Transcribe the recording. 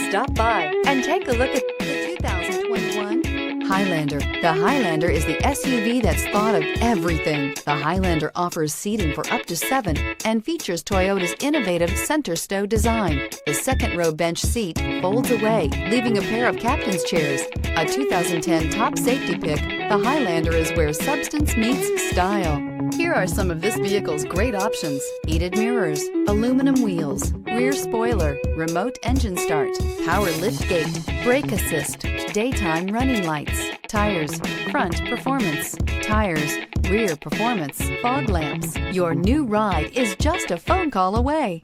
Stop by and take a look at the 2021 Highlander. The Highlander is the SUV that's thought of everything. The Highlander offers seating for up to 7 and features Toyota's innovative center stow design. The second row bench seat folds away, leaving a pair of captain's chairs. A 2010 top safety pick, the Highlander is where substance meets style. Here are some of this vehicle's great options: heated mirrors, aluminum wheels, rear spoiler, remote engine start, power liftgate, brake assist, daytime running lights, tires, front performance, tires, rear performance, fog lamps. Your new ride is just a phone call away.